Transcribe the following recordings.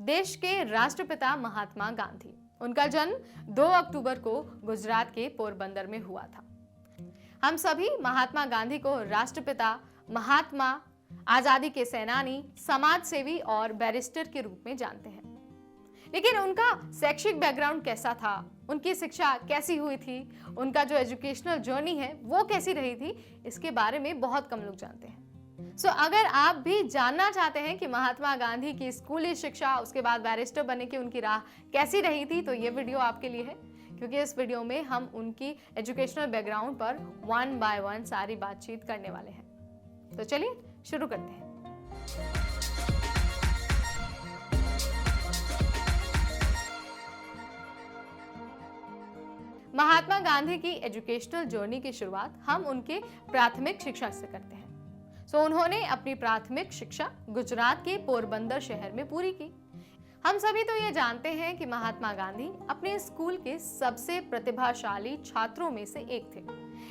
देश के राष्ट्रपिता महात्मा गांधी। उनका जन्म 2 अक्टूबर को गुजरात के पोरबंदर में हुआ था। हम सभी महात्मा गांधी को राष्ट्रपिता, महात्मा, आजादी के सेनानी, समाज सेवी और बैरिस्टर के रूप में जानते हैं। लेकिन उनका शैक्षिक बैकग्राउंड कैसा था, उनकी शिक्षा कैसी हुई थी, उनका जो एजुकेशनल जर्नी है वो कैसी रही थी, इसके बारे में बहुत कम लोग जानते हैं। अगर आप भी जानना चाहते हैं कि महात्मा गांधी की स्कूली शिक्षा, उसके बाद बैरिस्टर बनने की उनकी राह कैसी रही थी, तो ये वीडियो आपके लिए है, क्योंकि इस वीडियो में हम उनकी एजुकेशनल बैकग्राउंड पर 1 बाय 1 सारी बातचीत करने वाले हैं। तो चलिए शुरू करते हैं। महात्मा गांधी की एजुकेशनल जर्नी की शुरुआत हम उनके प्राथमिक शिक्षा से करते हैं। उन्होंने अपनी प्राथमिक शिक्षा गुजरात के पोरबंदर शहर में पूरी की। हम सभी तो ये जानते हैं कि महात्मा गांधी अपने स्कूल के सबसे प्रतिभाशाली छात्रों में से एक थे,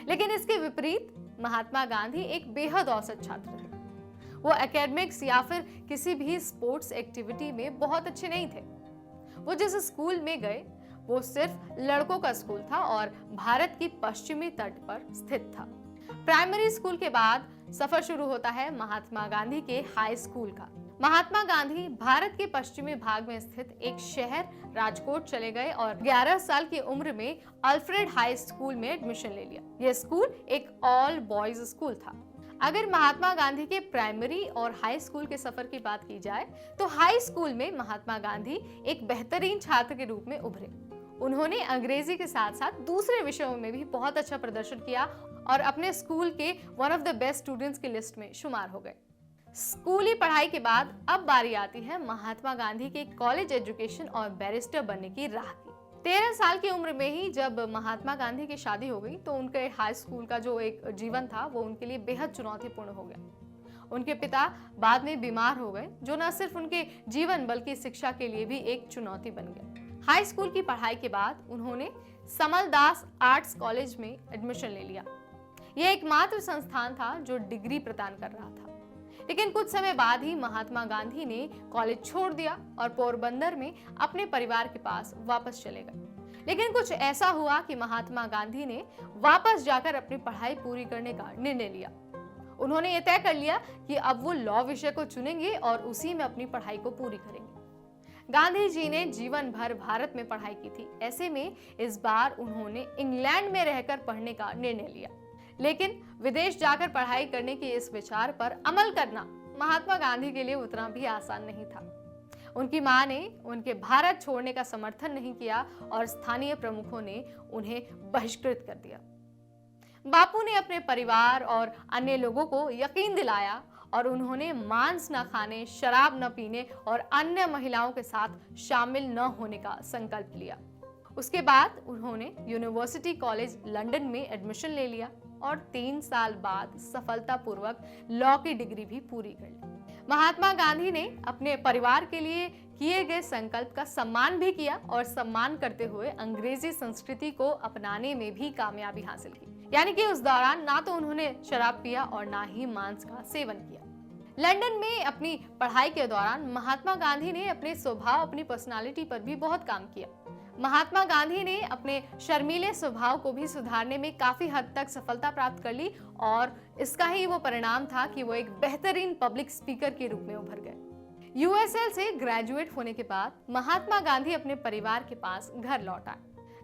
लेकिन इसके विपरीत महात्मा गांधी एक बेहद औसत छात्र थे। वो एकेडमिक्स या फिर किसी भी स्पोर्ट्स एक्टिविटी में बहुत अच्छे नहीं थे। वो जिस स्कूल में गए वो सिर्फ लड़कों का स्कूल था और भारत की पश्चिमी तट पर स्थित था। प्राइमरी स्कूल के बाद सफर शुरू होता है महात्मा गांधी के हाई स्कूल का। महात्मा गांधी भारत के पश्चिमी भाग में स्थित एक शहर राजकोट चले गए और 11 साल की उम्र में अल्फ्रेड हाई स्कूल में एडमिशन ले लिया। यह स्कूल एक ऑल बॉयज स्कूल था। अगर महात्मा गांधी के प्राइमरी और हाई स्कूल के सफर की बात की जाए तो हाई स्कूल में महात्मा गांधी एक बेहतरीन छात्र के रूप में उभरे। उन्होंने अंग्रेजी के साथ साथ दूसरे विषयों में भी बहुत अच्छा प्रदर्शन किया और अपने स्कूल के one of the best students की लिस्ट में शुमार हो गए। स्कूली पढ़ाई के बाद अब बारी आती है महात्मा गांधी के कॉलेज एजुकेशन और बैरिस्टर बनने की राह की। 13 साल की उम्र में ही जब महात्मा गांधी की शादी हो गई तो उनके हाई स्कूल का जो एक जीवन था वो उनके लिए बेहद चुनौतीपूर्ण हो गया। उनके पिता बाद में बीमार हो गए, जो न सिर्फ उनके जीवन बल्कि शिक्षा के लिए भी एक चुनौती बन गया। हाई स्कूल की पढ़ाई के बाद उन्होंने समलदास आर्ट्स कॉलेज में एडमिशन ले लिया। यह एकमात्र संस्थान था जो डिग्री प्रदान कर रहा था। लेकिन कुछ समय बाद ही महात्मा गांधी ने कॉलेज छोड़ दिया और पोरबंदर में अपने परिवार के पास वापस चले गए। लेकिन कुछ ऐसा हुआ कि महात्मा गांधी ने वापस जाकर अपनी पढ़ाई पूरी करने का निर्णय लिया। उन्होंने ये तय कर लिया कि अब वो लॉ विषय को चुनेंगे और उसी में अपनी पढ़ाई को पूरी करेंगे। गांधी जी ने जीवन भर भारत में पढ़ाई की थी। ऐसे में इस बार उन्होंने इंग्लैंड में रहकर पढ़ने का निर्णय लिया। लेकिन विदेश जाकर पढ़ाई करने के इस विचार पर अमल करना महात्मा गांधी के लिए उतना भी आसान नहीं था। उनकी मां ने उनके भारत छोड़ने का समर्थन नहीं किया और स्थानीय प्रमुखों ने उन्हें बहिष्कृत कर दिया। बापू ने अपने परिवार और अन्य लोगों को यकीन दिलाया और उन्होंने मांस न खाने, शराब न पीने और अन्य महिलाओं के साथ शामिल न होने का संकल्प लिया। उसके बाद उन्होंने यूनिवर्सिटी कॉलेज लंदन में एडमिशन ले लिया और 3 साल बाद सफलतापूर्वक लॉ की डिग्री भी पूरी कर ली। महात्मा गांधी ने अपने परिवार के लिए किए गए संकल्प का सम्मान भी किया और सम्मान करते हुए अंग्रेजी संस्कृति को अपनाने में भी कामयाबी हासिल की। यानी कि उस दौरान ना तो उन्होंने शराब पिया और ना ही मांस का सेवन किया। लंदन में अपनी पढ़ाई के दौरान महात्मा गांधी ने अपने स्वभाव, अपनी पर्सनालिटी पर भी बहुत काम किया। महात्मा गांधी ने अपने शर्मीले स्वभाव को भी सुधारने में काफी हद तक सफलता प्राप्त कर ली और इसका ही वो परिणाम था कि वो एक बेहतरीन पब्लिक स्पीकर के रूप में उभर गए। यूएसएल से ग्रेजुएट होने के बाद महात्मा गांधी अपने परिवार के पास घर लौट आए।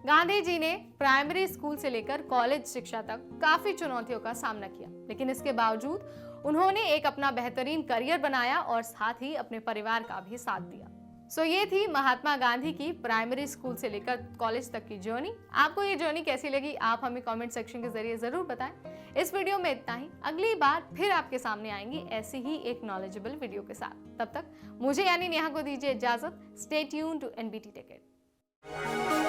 गांधी जी ने प्राइमरी स्कूल से लेकर कॉलेज शिक्षा तक काफी चुनौतियों का सामना किया, लेकिन इसके बावजूद उन्होंने एक अपना बेहतरीन करियर बनाया और साथ ही अपने परिवार का भी साथ दिया। ये थी महात्मा गांधी की प्राइमरी स्कूल से लेकर कॉलेज तक की जर्नी। आपको ये जर्नी कैसी लगी आप हमें कमेंट सेक्शन के जरिए जरूर बताएं। इस वीडियो में इतना ही। अगली बार फिर आपके सामने आएंगी ऐसी ही एक नॉलेजेबल वीडियो के साथ। तब तक मुझे यानी नेहा को दीजिए इजाजत। Stay tuned to NBT ticket.